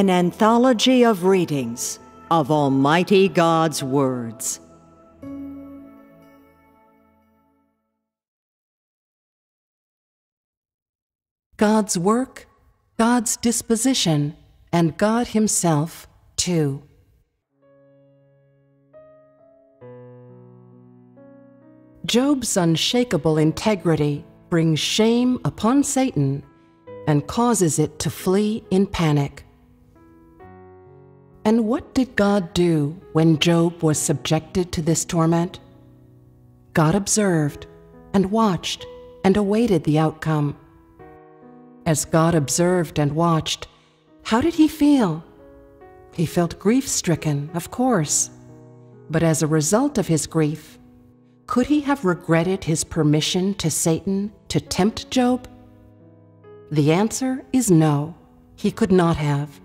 An anthology of readings of Almighty God's words. God's work, God's disposition, and God Himself, too. Job's unshakable integrity brings shame upon Satan and causes it to flee in panic. And what did God do when Job was subjected to this torment? God observed and watched and awaited the outcome. As God observed and watched, how did He feel? He felt grief-stricken, of course. But as a result of his grief, could he have regretted his permission to Satan to tempt Job? The answer is no, he could not have.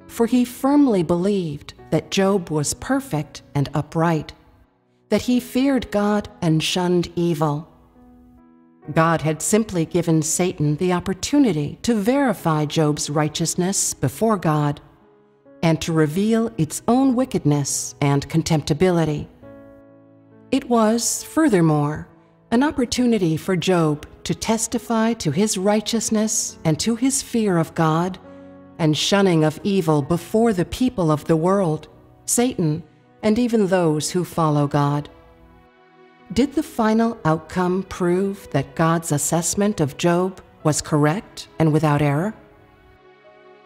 For he firmly believed that Job was perfect and upright, that he feared God and shunned evil. God had simply given Satan the opportunity to verify Job's righteousness before God and to reveal its own wickedness and contemptibility. It was, furthermore, an opportunity for Job to testify to his righteousness and to his fear of God and shunning of evil before the people of the world, Satan, and even those who follow God. Did the final outcome prove that God's assessment of Job was correct and without error?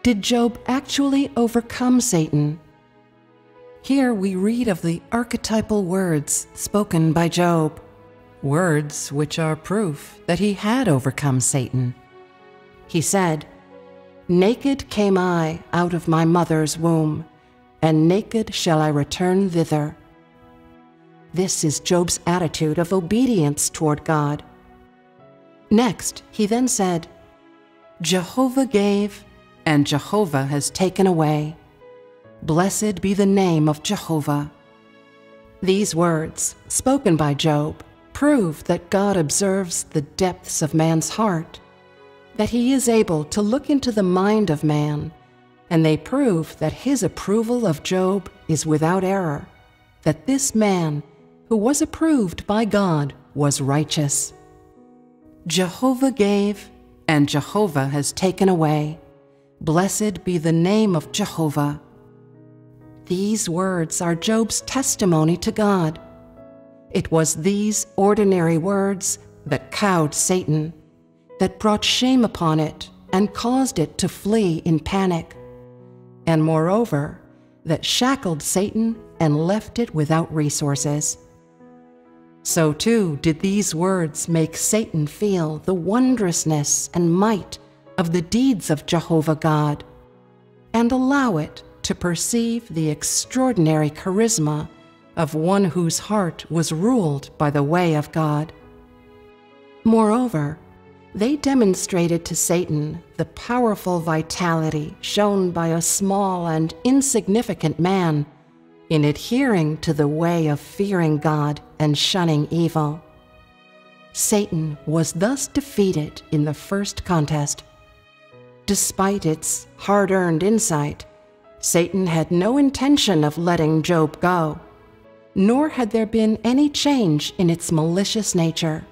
Did Job actually overcome Satan? Here we read of the archetypal words spoken by Job, words which are proof that he had overcome Satan. He said, "Naked came I out of my mother's womb, and naked shall I return thither." This is Job's attitude of obedience toward God. Next, he then said, "Jehovah gave, and Jehovah has taken away. Blessed be the name of Jehovah." These words, spoken by Job, prove that God observes the depths of man's heart, that He is able to look into the mind of man, and they prove that His approval of Job is without error, that this man, who was approved by God, was righteous. Jehovah gave, and Jehovah has taken away. Blessed be the name of Jehovah. These words are Job's testimony to God. It was these ordinary words that cowed Satan, that brought shame upon it and caused it to flee in panic, and moreover, that shackled Satan and left it without resources. So too did these words make Satan feel the wondrousness and might of the deeds of Jehovah God, and allow it to perceive the extraordinary charisma of one whose heart was ruled by the way of God. Moreover, they demonstrated to Satan the powerful vitality shown by a small and insignificant man in adhering to the way of fearing God and shunning evil. Satan was thus defeated in the first contest. Despite its hard-earned insight, Satan had no intention of letting Job go, nor had there been any change in its malicious nature.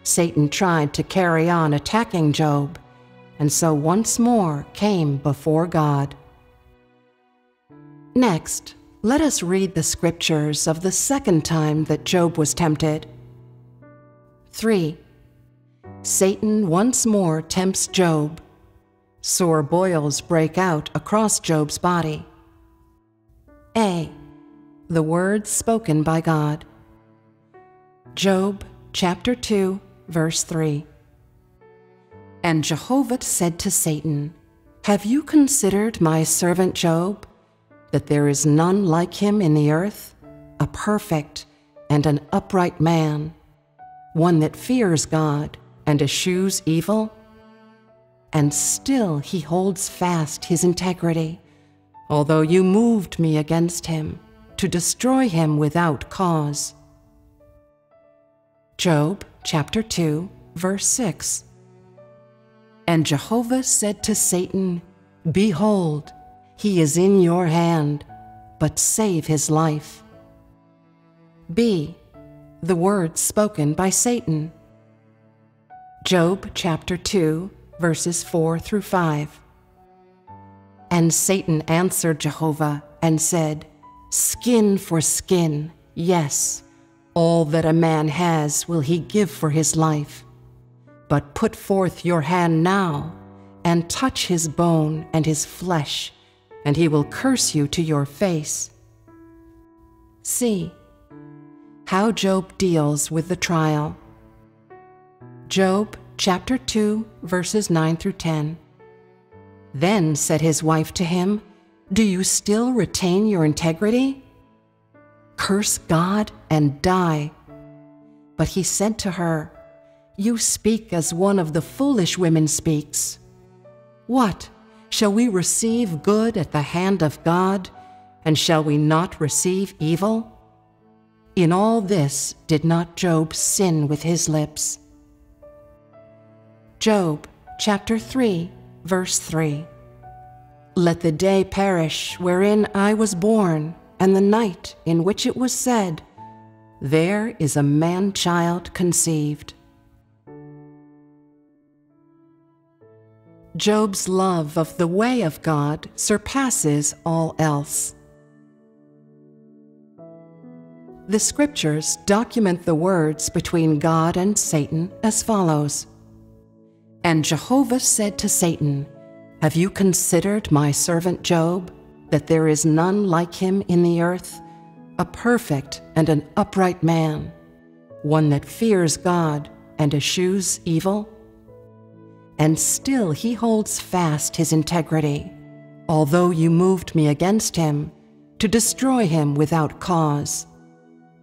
Satan tried to carry on attacking Job, and so once more came before God. Next, let us read the scriptures of the second time that Job was tempted. 3. Satan once more tempts Job. Sore boils break out across Job's body. A. The words spoken by God. Job chapter 2, verse 3. And Jehovah said to Satan, "Have you considered my servant Job, that there is none like him in the earth, a perfect and an upright man, one that fears God and eschews evil? And still he holds fast his integrity, although you moved me against him, to destroy him without cause." Job chapter 2, verse 6. And Jehovah said to Satan, Behold, he is in your hand, but save his life. B. The words spoken by Satan. Job chapter 2, verses 4 through 5. And Satan answered Jehovah and said, Skin for skin, yes, all that a man has will he give for his life. But put forth your hand now, and touch his bone and his flesh, and he will curse you to your face. C. How Job deals with the trial. Job chapter 2, verses 9 through 10. Then said his wife to him, Do you still retain your integrity? Curse God and die. But he said to her, You speak as one of the foolish women speaks. What? Shall we receive good at the hand of God, and shall we not receive evil? In all this did not Job sin with his lips. Job chapter 3, verse 3. Let the day perish wherein I was born, and the night in which it was said, There is a man-child conceived. Job's love of the way of God surpasses all else. The scriptures document the words between God and Satan as follows. And Jehovah said to Satan, Have you considered my servant Job, that there is none like him in the earth, a perfect and an upright man, one that fears God and eschews evil? And still he holds fast his integrity, although you moved me against him, to destroy him without cause.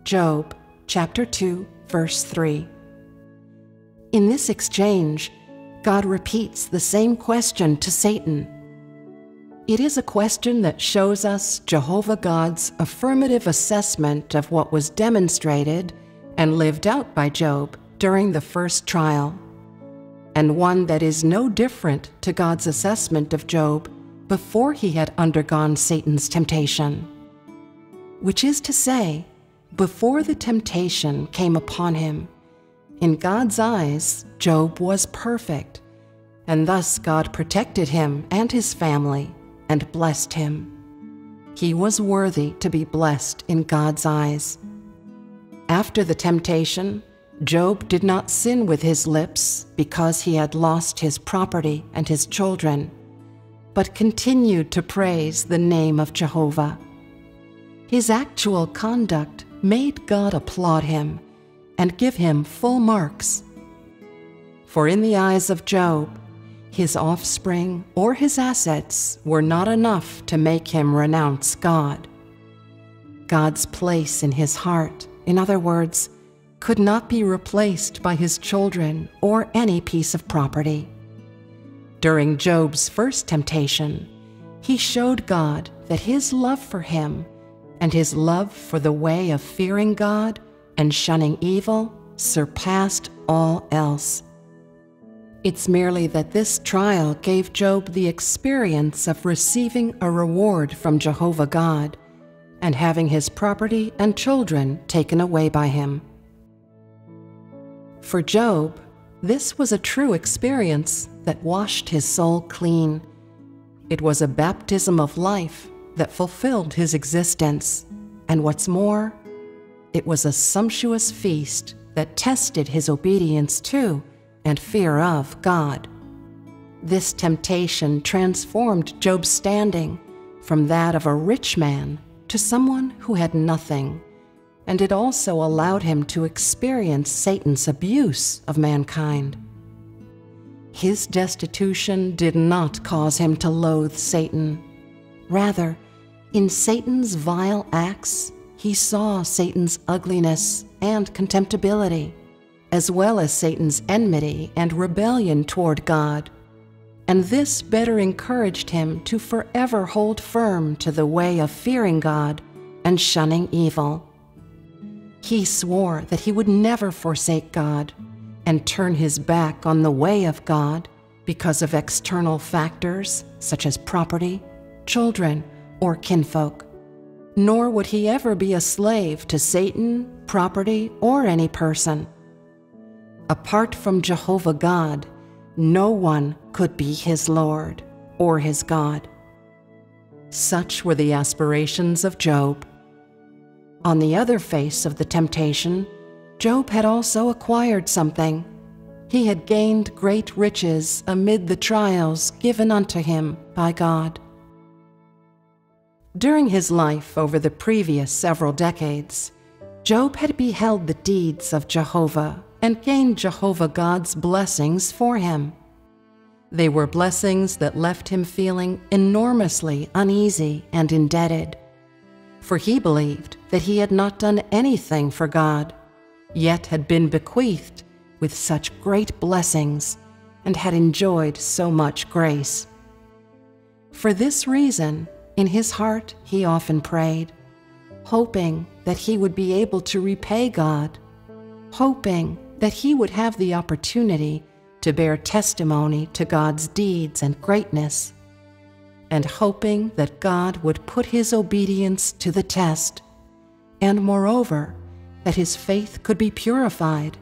Job chapter 2, verse 3. In this exchange, God repeats the same question to Satan. It is a question that shows us Jehovah God's affirmative assessment of what was demonstrated and lived out by Job during the first trial, and one that is no different to God's assessment of Job before he had undergone Satan's temptation. Which is to say, before the temptation came upon him, in God's eyes, Job was perfect, and thus God protected him and his family and blessed him. He was worthy to be blessed in God's eyes. After the temptation, Job did not sin with his lips because he had lost his property and his children, but continued to praise the name of Jehovah. His actual conduct made God applaud him and give him full marks. For in the eyes of Job, his offspring or his assets were not enough to make him renounce God. God's place in his heart, in other words, could not be replaced by his children or any piece of property. During Job's first temptation, he showed God that his love for him and his love for the way of fearing God and shunning evil surpassed all else. It's merely that this trial gave Job the experience of receiving a reward from Jehovah God and having his property and children taken away by him. For Job, this was a true experience that washed his soul clean. It was a baptism of life that fulfilled his existence, and what's more, it was a sumptuous feast that tested his obedience to and fear of God. This temptation transformed Job's standing from that of a rich man to someone who had nothing, and it also allowed him to experience Satan's abuse of mankind. His destitution did not cause him to loathe Satan. Rather, in Satan's vile acts, he saw Satan's ugliness and contemptibility, as well as Satan's enmity and rebellion toward God, and this better encouraged him to forever hold firm to the way of fearing God and shunning evil. He swore that he would never forsake God and turn his back on the way of God because of external factors such as property, children, or kinfolk, nor would he ever be a slave to Satan, property, or any person. Apart from Jehovah God, no one could be his Lord or his God. Such were the aspirations of Job. On the other face of the temptation, Job had also acquired something. He had gained great riches amid the trials given unto him by God. During his life over the previous several decades, Job had beheld the deeds of Jehovah and gained Jehovah God's blessings for him. They were blessings that left him feeling enormously uneasy and indebted, for he believed that he had not done anything for God, yet had been bequeathed with such great blessings and had enjoyed so much grace. For this reason, in his heart he often prayed, hoping that he would be able to repay God, hoping that he would have the opportunity to bear testimony to God's deeds and greatness, and hoping that God would put his obedience to the test, and moreover, that his faith could be purified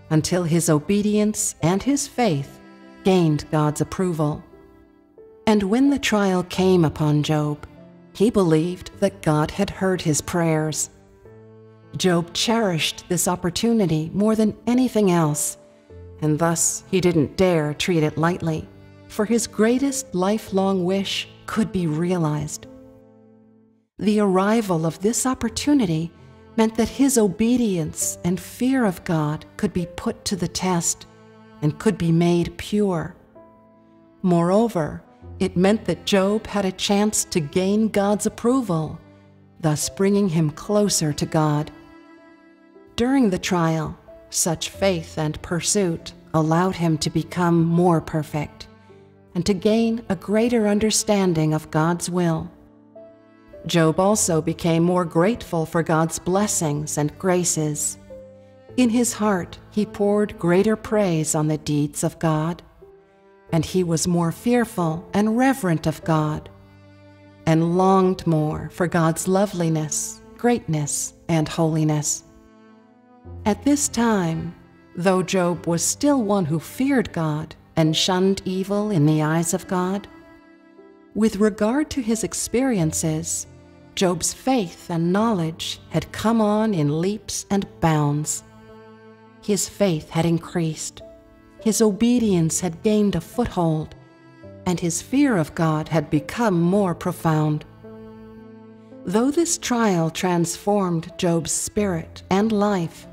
until his obedience and his faith gained God's approval. And when the trial came upon Job, he believed that God had heard his prayers. Job cherished this opportunity more than anything else, and thus he didn't dare treat it lightly, for his greatest lifelong wish could be realized. The arrival of this opportunity meant that his obedience and fear of God could be put to the test and could be made pure. Moreover, it meant that Job had a chance to gain God's approval, thus bringing him closer to God. During the trial, such faith and pursuit allowed him to become more perfect and to gain a greater understanding of God's will. Job also became more grateful for God's blessings and graces. In his heart, he poured greater praise on the deeds of God, and he was more fearful and reverent of God, and longed more for God's loveliness, greatness, and holiness. At this time, though Job was still one who feared God and shunned evil in the eyes of God, with regard to his experiences, Job's faith and knowledge had come on in leaps and bounds. His faith had increased, his obedience had gained a foothold, and his fear of God had become more profound. Though this trial transformed Job's spirit and life,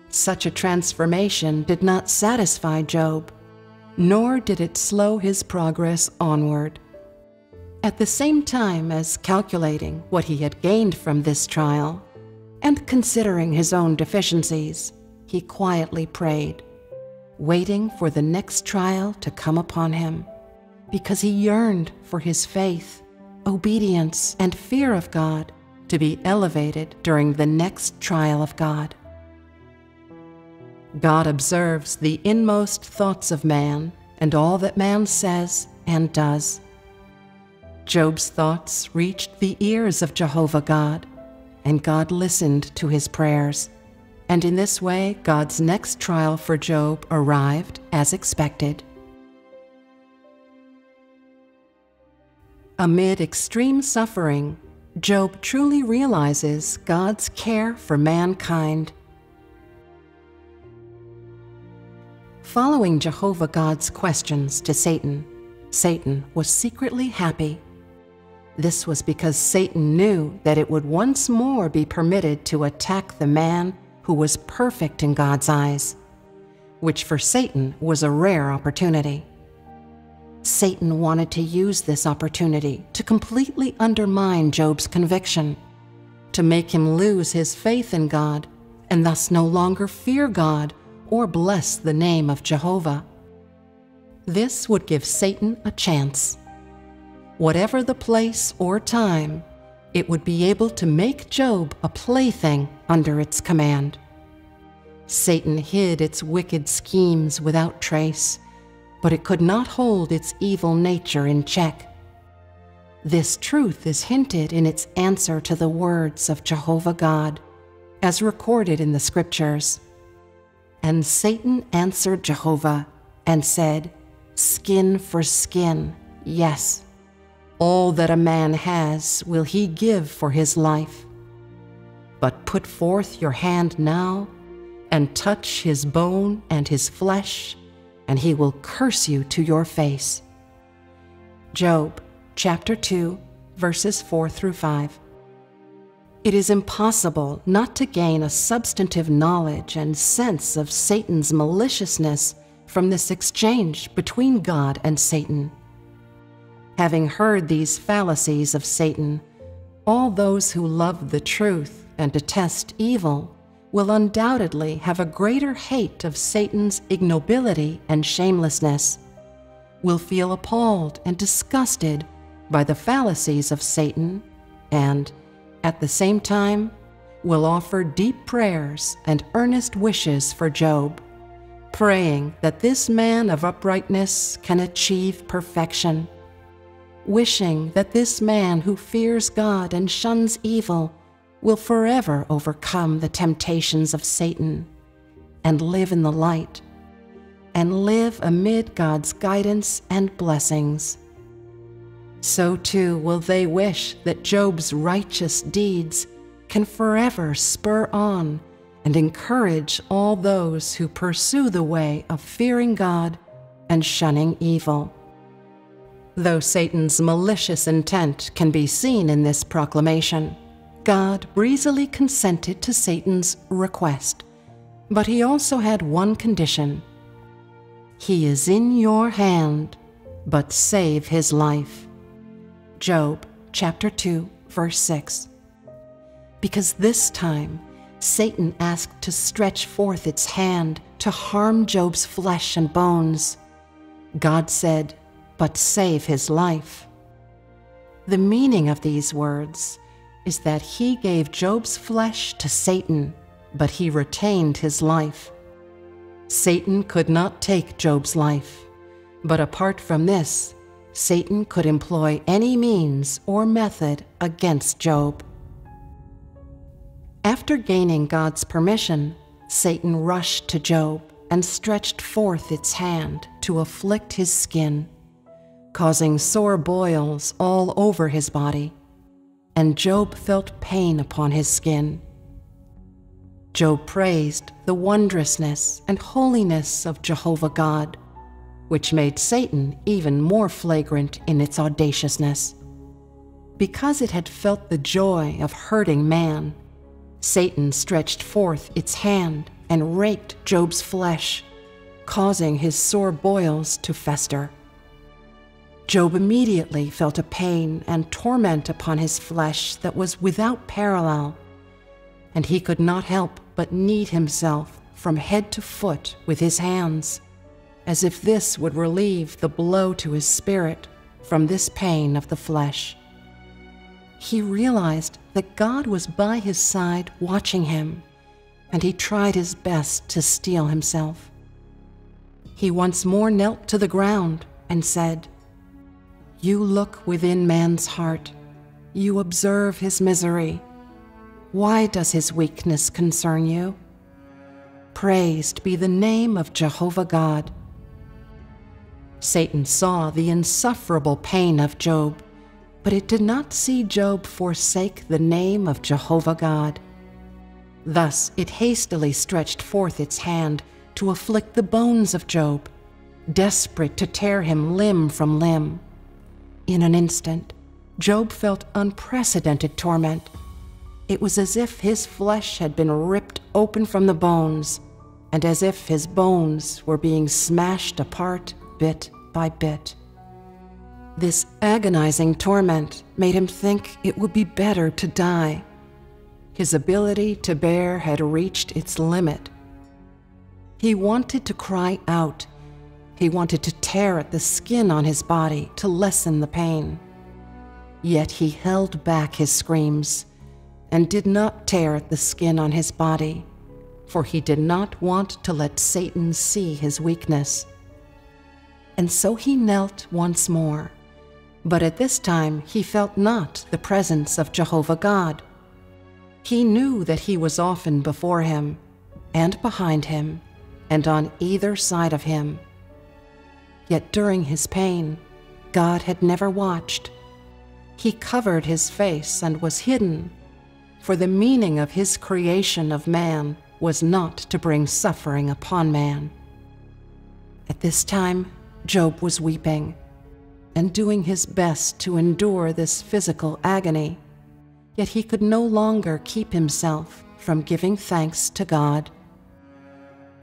such a transformation did not satisfy Job, nor did it slow his progress onward. At the same time as calculating what he had gained from this trial, and considering his own deficiencies, he quietly prayed, waiting for the next trial to come upon him, because he yearned for his faith, obedience, and fear of God to be elevated during the next trial of God. God observes the inmost thoughts of man and all that man says and does. Job's thoughts reached the ears of Jehovah God, and God listened to his prayers. And in this way, God's next trial for Job arrived as expected. Amid extreme suffering, Job truly realizes God's care for mankind. Following Jehovah God's questions to Satan, Satan was secretly happy. This was because Satan knew that it would once more be permitted to attack the man who was perfect in God's eyes, which for Satan was a rare opportunity. Satan wanted to use this opportunity to completely undermine Job's conviction, to make him lose his faith in God and thus no longer fear God or bless the name of Jehovah. This would give Satan a chance. Whatever the place or time, it would be able to make Job a plaything under its command. Satan hid its wicked schemes without trace, but it could not hold its evil nature in check. This truth is hinted in its answer to the words of Jehovah God, as recorded in the Scriptures. And Satan answered Jehovah and said, "Skin for skin, yes. All that a man has will he give for his life. But put forth your hand now, and touch his bone and his flesh, and he will curse you to your face." Job chapter 2, verses 4 through 5. It is impossible not to gain a substantive knowledge and sense of Satan's maliciousness from this exchange between God and Satan. Having heard these fallacies of Satan, all those who love the truth and detest evil will undoubtedly have a greater hate of Satan's ignobility and shamelessness, will feel appalled and disgusted by the fallacies of Satan, and, at the same time, will offer deep prayers and earnest wishes for Job, praying that this man of uprightness can achieve perfection, wishing that this man who fears God and shuns evil will forever overcome the temptations of Satan and live in the light, and live amid God's guidance and blessings. So too will they wish that Job's righteous deeds can forever spur on and encourage all those who pursue the way of fearing God and shunning evil. Though Satan's malicious intent can be seen in this proclamation, God breezily consented to Satan's request, but he also had one condition. "He is in your hand, but save his life." Job chapter 2, verse 6. Because this time Satan asked to stretch forth its hand to harm Job's flesh and bones, God said, "But save his life." The meaning of these words is that he gave Job's flesh to Satan, but he retained his life. Satan could not take Job's life, but apart from this, Satan could employ any means or method against Job. After gaining God's permission, Satan rushed to Job and stretched forth its hand to afflict his skin, causing sore boils all over his body, and Job felt pain upon his skin. Job praised the wondrousness and holiness of Jehovah God, which made Satan even more flagrant in its audaciousness. Because it had felt the joy of hurting man, Satan stretched forth its hand and raked Job's flesh, causing his sore boils to fester. Job immediately felt a pain and torment upon his flesh that was without parallel, and he could not help but knead himself from head to foot with his hands, as if this would relieve the blow to his spirit from this pain of the flesh. He realized that God was by his side watching him, and he tried his best to steel himself. He once more knelt to the ground and said, "You look within man's heart. You observe his misery. Why does his weakness concern you? Praised be the name of Jehovah God." Satan saw the insufferable pain of Job, but it did not see Job forsake the name of Jehovah God. Thus it hastily stretched forth its hand to afflict the bones of Job, desperate to tear him limb from limb. In an instant, Job felt unprecedented torment. It was as if his flesh had been ripped open from the bones, and as if his bones were being smashed apart bit by bit. This agonizing torment made him think it would be better to die. His ability to bear had reached its limit. He wanted to cry out. He wanted to tear at the skin on his body to lessen the pain. Yet he held back his screams and did not tear at the skin on his body, for he did not want to let Satan see his weakness. and so he knelt once more. But at this time he felt not the presence of Jehovah God. He knew that he was often before him, and behind him, and on either side of him. Yet during his pain, God had never watched. He covered his face and was hidden, for the meaning of his creation of man was not to bring suffering upon man. At this time, Job was weeping and doing his best to endure this physical agony, yet he could no longer keep himself from giving thanks to God.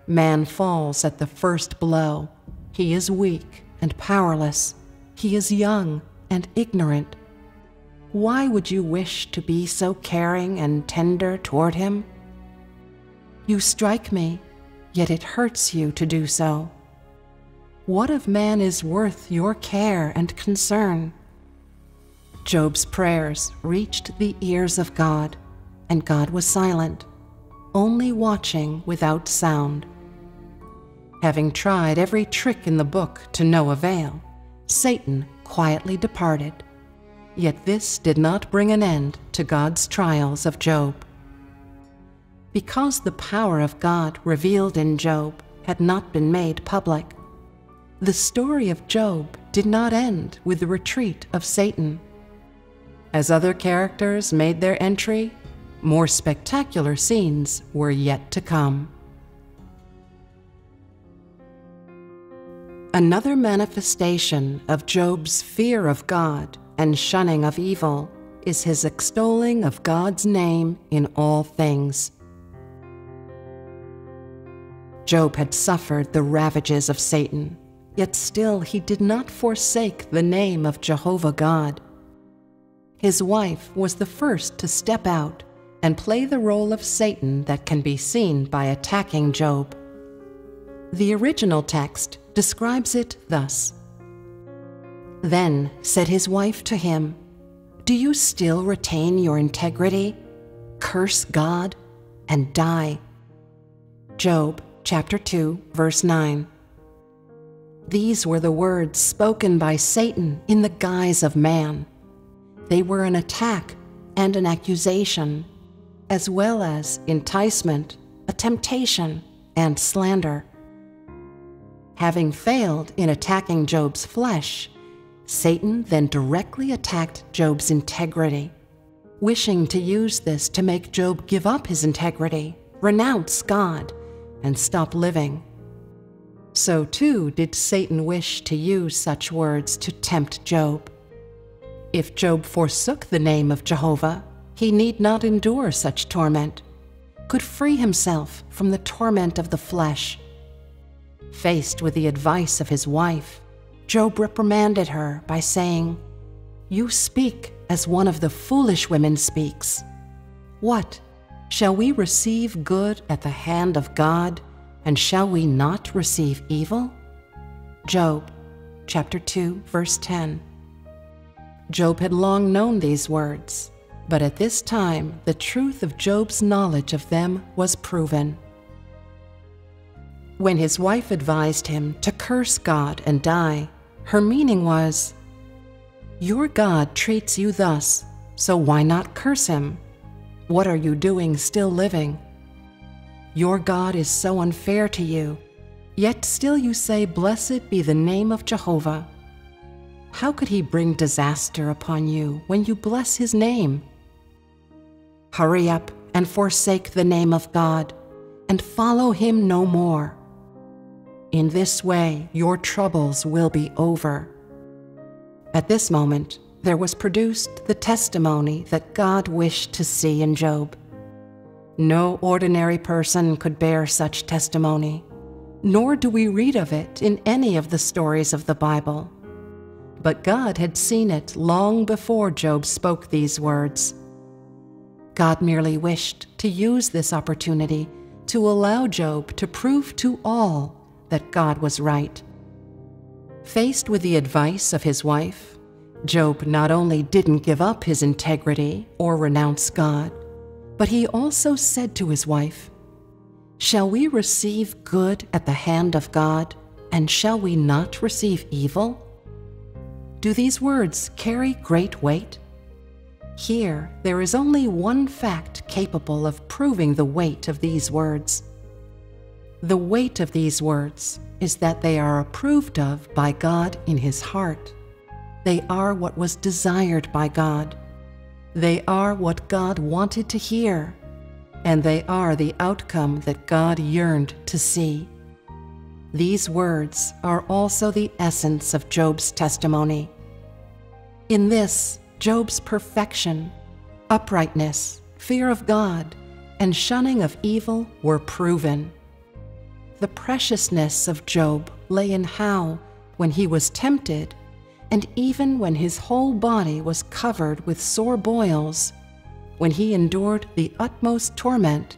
Man falls at the first blow. He is weak and powerless. He is young and ignorant. Why would you wish to be so caring and tender toward him? You strike me, yet it hurts you to do so. What of man is worth your care and concern? Job's prayers reached the ears of God, and God was silent, only watching without sound. Having tried every trick in the book to no avail, Satan quietly departed. Yet this did not bring an end to God's trials of Job. Because the power of God revealed in Job had not been made public, the story of Job did not end with the retreat of Satan. As other characters made their entry, more spectacular scenes were yet to come. Another manifestation of Job's fear of God and shunning of evil is his extolling of God's name in all things. Job had suffered the ravages of Satan, yet still he did not forsake the name of Jehovah God. His wife was the first to step out and play the role of Satan that can be seen by attacking Job. The original text describes it thus: "Then said his wife to him, 'Do you still retain your integrity? Curse God and die.'" Job chapter 2, verse 9. These were the words spoken by Satan in the guise of man. They were an attack and an accusation, as well as enticement, a temptation, and slander. Having failed in attacking Job's flesh, Satan then directly attacked Job's integrity, wishing to use this to make Job give up his integrity, renounce God, and stop living. So too did Satan wish to use such words to tempt Job. If Job forsook the name of Jehovah, he need not endure such torment, could free himself from the torment of the flesh. Faced with the advice of his wife, Job reprimanded her by saying, "You speak as one of the foolish women speaks. What? Shall we receive good at the hand of God, and shall we not receive evil?" Job chapter 2, verse 10. Job had long known these words, but at this time the truth of Job's knowledge of them was proven. When his wife advised him to curse God and die, her meaning was, "Your God treats you thus, so why not curse him? What are you doing still living? Your God is so unfair to you, yet still you say, 'Blessed be the name of Jehovah.' How could he bring disaster upon you when you bless his name? Hurry up and forsake the name of God, and follow him no more. In this way your troubles will be over." At this moment, there was produced the testimony that God wished to see in Job. No ordinary person could bear such testimony, nor do we read of it in any of the stories of the Bible. But God had seen it long before Job spoke these words. God merely wished to use this opportunity to allow Job to prove to all that God was right. Faced with the advice of his wife, Job not only didn't give up his integrity or renounce God, but he also said to his wife, "Shall we receive good at the hand of God, and shall we not receive evil? Do these words carry great weight? Here, there is only one fact capable of proving the weight of these words. The weight of these words is that they are approved of by God in His heart. They are what was desired by God. They are what God wanted to hear, and they are the outcome that God yearned to see. These words are also the essence of Job's testimony. In this, Job's perfection, uprightness, fear of God, and shunning of evil were proven. The preciousness of Job lay in how, when he was tempted, and even when his whole body was covered with sore boils, when he endured the utmost torment,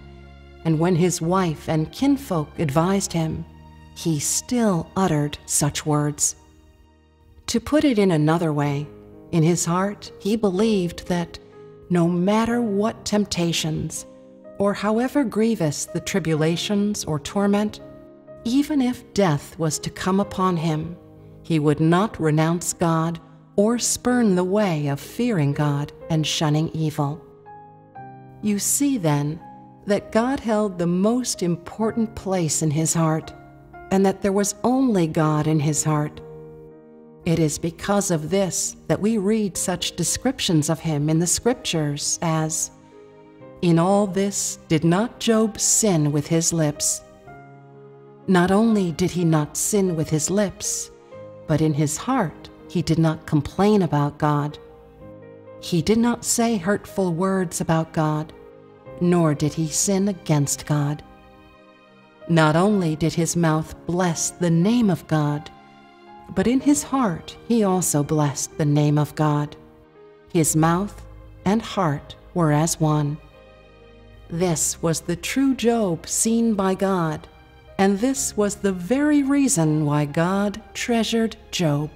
and when his wife and kinfolk advised him, he still uttered such words. To put it in another way, in his heart he believed that no matter what temptations, or however grievous the tribulations or torment, even if death was to come upon him, he would not renounce God or spurn the way of fearing God and shunning evil. You see, then, that God held the most important place in his heart, and that there was only God in his heart. It is because of this that we read such descriptions of him in the Scriptures as, "In all this did not Job sin with his lips." Not only did he not sin with his lips, but in his heart he did not complain about God. He did not say hurtful words about God, nor did he sin against God. Not only did his mouth bless the name of God, but in his heart he also blessed the name of God. His mouth and heart were as one. This was the true Job seen by God, and this was the very reason why God treasured Job.